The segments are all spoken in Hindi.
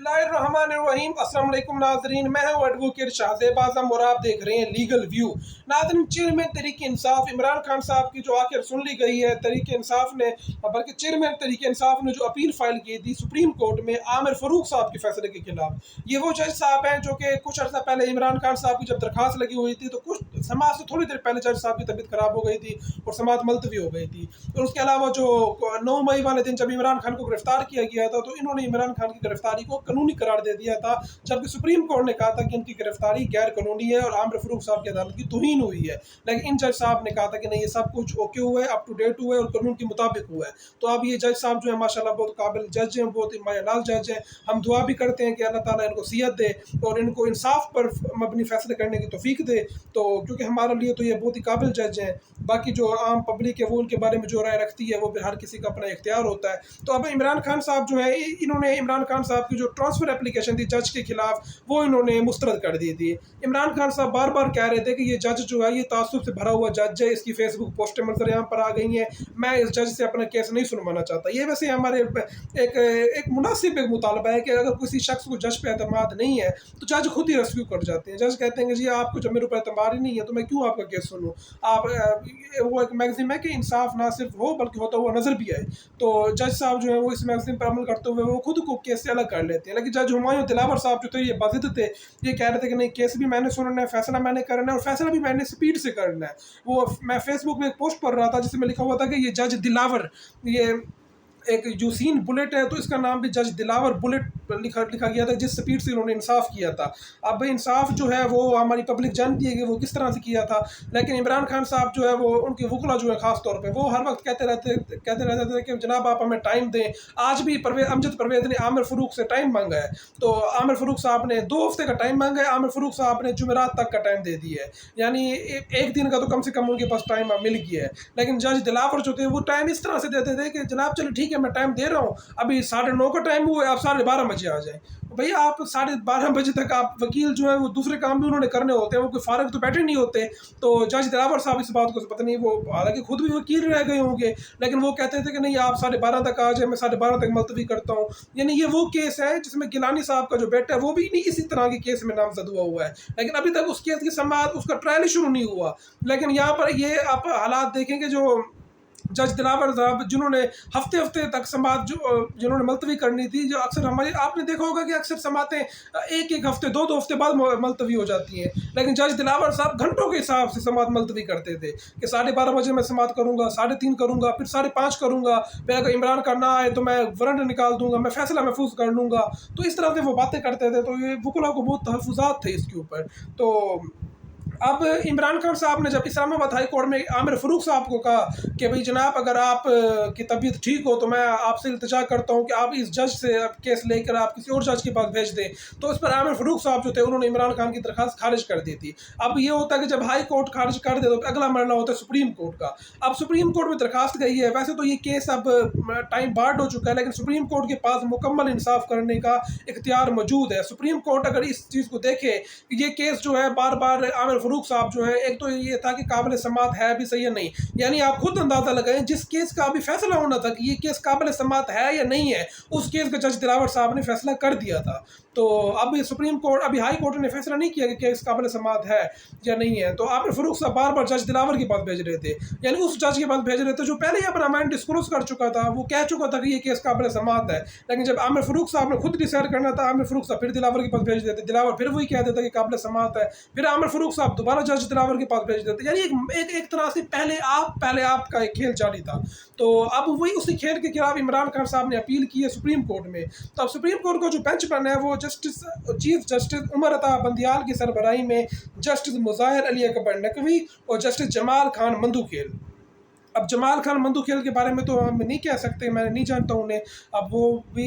बिस्मिल्लाहिर्रहमानिर्रहीम। अस्सलाम वालेकुम नाज़रीन, मैं हूँ एडवोकेट शाहज़ेब आज़म और आप देख रहे हैं लीगल व्यू। नाज़रीन, चेयरमैन तहरीक इंसाफ इमरान खान साहब की जो आखिर सुन ली गई है, तहरीक इंसाफ ने बल्कि चेयरमैन तहरीक इंसाफ ने जो अपील फाइल की थी सुप्रीम कोर्ट में आमिर फ़ारूक साहब के फैसले के खिलाफ। ये वो जज साहब हैं जो कि कुछ अर्सा पहले इमरान खान साहब की जब दरख्वास्त लगी हुई थी तो कुछ समाज से थोड़ी देर पहले जज साहब की तबीयत ख़राब हो गई थी और समात मुलतवी हो गई थी। और उसके अलावा जो 9 मई वाले दिन जब इमरान खान को गिरफ्तार किया गया था तो इन्होंने इमरान खान की गिरफ्तारी को कानूनी करार दे दिया था, जबकि सुप्रीम कोर्ट ने कहा था कि इनकी गिरफ्तारी गैर कानूनी है और आमिर फ़ारूक साहब की अदालत की तौहीन हुई है। लेकिन इन जज साहब ने कहा था कि नहीं, ये सब कुछ ओके हुआ है, अप टू डेट हुआ है और कानून के मुताबिक हुआ है। तो अब ये जज साहब जो है माशाल्लाह बहुत काबिल जज हैं, बहुत मायानाज जज हैं। हम दुआ भी करते हैं कि अल्लाह ताला इनको सियत दे और इनको इंसाफ पर मबनी फैसले करने की तौफीक दे। तो क्योंकि हमारे लिए तो ये बहुत ही काबिल जज हैं। बाकी जो आम पब्लिक है वो उनके बारे में जो राय रखती है वो फिर हर किसी का अपना इख्तियार होता है। तो अब इमरान खान साहब जो है, इन्होंने इमरान खान साहब की जो ट्रांसफ़र एप्लीकेशन थी जज के खिलाफ वो इन्होंने मुस्तरद कर दी थी। इमरान खान साहब बार बार कह रहे थे कि ये जज जो है ये तासुब से भरा हुआ जज है, इसकी फेसबुक पोस्टें मंजर यहाँ पर आ गई हैं, मैं इस जज से अपना केस नहीं सुनवाना चाहता। ये वैसे हमारे एक मुनासिब एक मुतालबा है कि अगर किसी शख्स को जज पे एतमाद नहीं है तो जज खुद ही रेस्क्यू कर जाते हैं। जज कहते हैं कि जी आपको जब मेरे ऊपर एतमाद ही नहीं है तो मैं क्यों आपका केस सुनूँ। आप वो एक मैगज़ीन है कि इंसाफ ना सिर्फ हो बल्कि होता हुआ नज़र भी आए। तो जज साहब जो है वो इस मैगज़ीन पर अमल करते हुए वो खुद को केस से अलग कर लेते हैं। लेकिन जज हुमायूं दिलावर साहब जो थे ये बाज़िद थे, ये कह रहे थे कि नहीं, केस भी मैंने सुनना है, फैसला मैंने करना है और फैसला भी मैंने स्पीड से करना है। वो मैं फेसबुक में एक पोस्ट पढ़ रहा था जिसमें लिखा हुआ था कि ये जज दिलावर, ये एक यूसीन बुलेट है तो इसका नाम भी जज दिलावर बुलेट लिखा गया था, जिस स्पीड से इन्होंने इंसाफ किया था। अब इंसाफ जो है वो हमारी पब्लिक जानती है कि वो किस तरह से किया था। लेकिन इमरान खान साहब जो है वो उनके वकला जो है ख़ास तौर पे वो हर वक्त कहते रहते थे कि जनाब आप हमें टाइम दें। आज भी अमजद परवेज़ ने आमिर फ़ारूक से टाइम मांगा है, तो आमिर फ़ारूक साहब ने 2 हफ्ते का टाइम मांगा है, आमिर फ़ारूक साहब ने जुमेरात तक का टाइम दे दिया है। यानी एक दिन का तो कम से कम उनके पास टाइम मिल गया है। लेकिन जज दिलावर जो थे वो टाइम इस तरह से देते थे कि जनाब चलो ठीक है, मैं टाइम दे रहा हूँ, अभी 9:30 का टाइम हुआ है, आप 12:30 बजे आ जाएँ। भैया आप 12:30 बजे तक आप वकील जो है वो दूसरे काम भी उन्होंने करने होते हैं, वो कोई फारग तो बैठे नहीं होते। तो जज दिलावर साहब इस बात को पता नहीं, वो हालांकि खुद भी वकील रह गए होंगे, लेकिन वो कहते थे कि नहीं आप 12:30 तक आ जाए, मैं 12:30 तक मुलतवी करता हूँ। यानी ये वो केस है जिसमें गिलानी साहब का जो बेटा है वो भी नहीं इसी तरह के केस में नामजद हुआ है, लेकिन अभी तक उस केस की समाअत, उसका ट्रायल ही शुरू नहीं हुआ। लेकिन यहाँ पर ये आप हालात देखेंगे, जो जज दिलावर साहब जिन्होंने हफ्ते हफ्ते तक समात जिन्होंने मुलतवी करनी थी, जो अक्सर हमारे आपने देखा होगा कि अक्सर समातें एक एक हफ्ते 2 हफ्ते बाद मुलतवी हो जाती हैं, लेकिन जज दिलावर साहब घंटों के हिसाब से समात मुलतवी करते थे कि 12:30 बजे मैं समात करूँगा, 3:30 करूँगा, फिर 5:30 करूँगा, फिर अगर इमरान का ना आए तो मैं वारंट निकाल दूँगा, मैं फैसला महफूज कर लूँगा। तो इस तरह से वो बातें करते थे। तो ये वकला को बहुत तहफ़्फ़ुज़ात थे इसके ऊपर। तो अब इमरान खान साहब ने जब इस्लामाबाद हाई कोर्ट में आमिर फ़ारूक साहब को कहा कि भाई जनाब अगर आप की तबीयत ठीक हो तो मैं आपसे इल्तिजा करता हूँ कि आप इस जज से केस लेकर आप किसी और जज के पास भेज दें, तो इस पर आमिर फ़ारूक साहब जो थे उन्होंने इमरान खान की दरख्वास्त खारिज कर दी थी। अब ये होता है कि जब हाई कोर्ट खारिज कर दे तो अगला मरला होता है सुप्रीम कोर्ट का। अब सुप्रीम कोर्ट में दरख्वास्त गई है, वैसे तो ये केस अब टाइम बार्ड हो चुका है, लेकिन सुप्रीम कोर्ट के पास मुकम्मल इंसाफ करने का इख्तियार मौजूद है। सुप्रीम कोर्ट अगर इस चीज़ को देखे, ये केस जो है बार बार आमिर फ़ारूक साहब जो है, एक तो ये था कि काबिल समात है भी सही या नहीं, यानी आप खुद अंदाज़ा लगाएं जिस केस का अभी फैसला होना था कि ये केस काबिल समात है या नहीं है, उस केस का जज दिलावर साहब ने फैसला कर दिया था। तो अब सुप्रीम कोर्ट, अभी हाई कोर्ट ने फैसला नहीं किया कि केस काबिल समात है या नहीं है, तो आमिर फ़ारूक साहब बार बार जज दिलावर के पास भेज रहे थे, यानी उस जज के पास भेज रहे थे जो पहले ही अपना माइंड डिस्क्लोज कर चुका था, वो कह चुका था कि ये केस काबिल समात है। लेकिन जब आमिर फ़ारूक साहब ने खुद डिसाइड करना था, आमिर फ़ारूक साहब फिर दिलावर के पास भेज देते, दिलावर फिर वही कह देता कि काबिल समात है, फिर आमिर फ़ारूक साहब दोबारा जज दिलावर के पास भेज देते। यानी एक तरह से पहले आप का एक खेल जारी था। तो अब वही उसी खेल के खिलाफ इमरान खान साहब ने अपील की है सुप्रीम कोर्ट में। तो अब सुप्रीम कोर्ट का जो बेंच बना है वो चीफ जस्टिस उमर अता बंदियाल की सरबराही में जस्टिस मुज़ाहिर अली अकबर नकवी और जस्टिस जमाल खान मंदूखेल। अब जमाल खान मंदूखेल के बारे में तो हम नहीं कह सकते, मैं नहीं जानता उन्हें। अब वो भी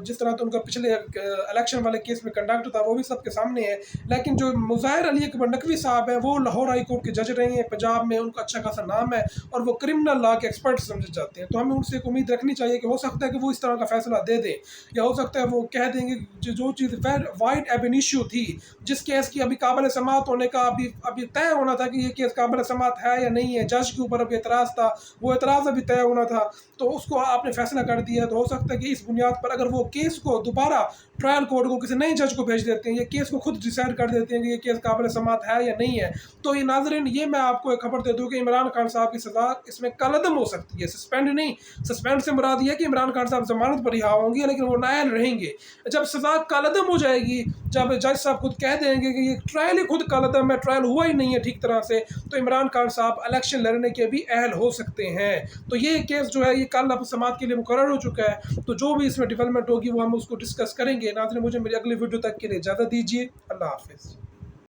जिस तरह तो उनका पिछले इलेक्शन वाले केस में कंडक्ट था वो भी सबके सामने है। लेकिन जो मुज़ाहिर अली अकबर नकवी साहब हैं वो लाहौर हाई कोर्ट के जज रहे हैं पंजाब में, उनका अच्छा खासा नाम है और वो क्रिमिनल लॉ के एक्सपर्ट समझे जाते हैं। तो हमें उनसे एक उम्मीद रखनी चाहिए कि हो सकता है कि वो इस तरह का फैसला दे दें, या हो सकता है वो कह देंगे जो चीज़ वाइड एब इशू थी, जिस केस की अभी काबिल समात होने का अभी तय होना था कि ये केस काबिल समात है या नहीं है, जज के ऊपर अभी एतराज़ था, था, वो एतराज़ अभी तय होना था, तो उसको आपने फैसला कर दिया। तो हो सकता है कि इस बुनियाद पर अगर वो केस को दोबारा ट्रायल कोर्ट को किसी नए जज को भेज देते हैं, ये केस को खुद डिसाइड कर देते हैं कि ये केस काबिल समात है या नहीं है, तो ये नाज़रीन ये मैं आपको एक खबर दे दूँ कि इमरान खान साहब की सज़ा इसमें कलअदम हो सकती है, सस्पेंड नहीं। सस्पेंड से मुराद ये है कि इमरान खान साहब ज़मानत पर रिहा होंगे लेकिन वो नायल रहेंगे। जब सज़ा कलअदम हो जाएगी, जब जज साहब खुद कह देंगे कि ये ट्रायल ही खुद कलअदम है, ट्रायल हुआ ही नहीं है ठीक तरह से, तो इमरान खान साहब इलेक्शन लड़ने के भी अहल हो सकते हैं। तो ये केस जो है ये कल अब समात के लिए मुकर्रर हो चुका है, तो जो भी इसमें डेवलपमेंट होगी वो हम उसको डिस्कस करेंगे। नाज़रीन मुझे मेरी अगली वीडियो तक के लिए इजाज़त दीजिए। अल्लाह हाफ़िज़।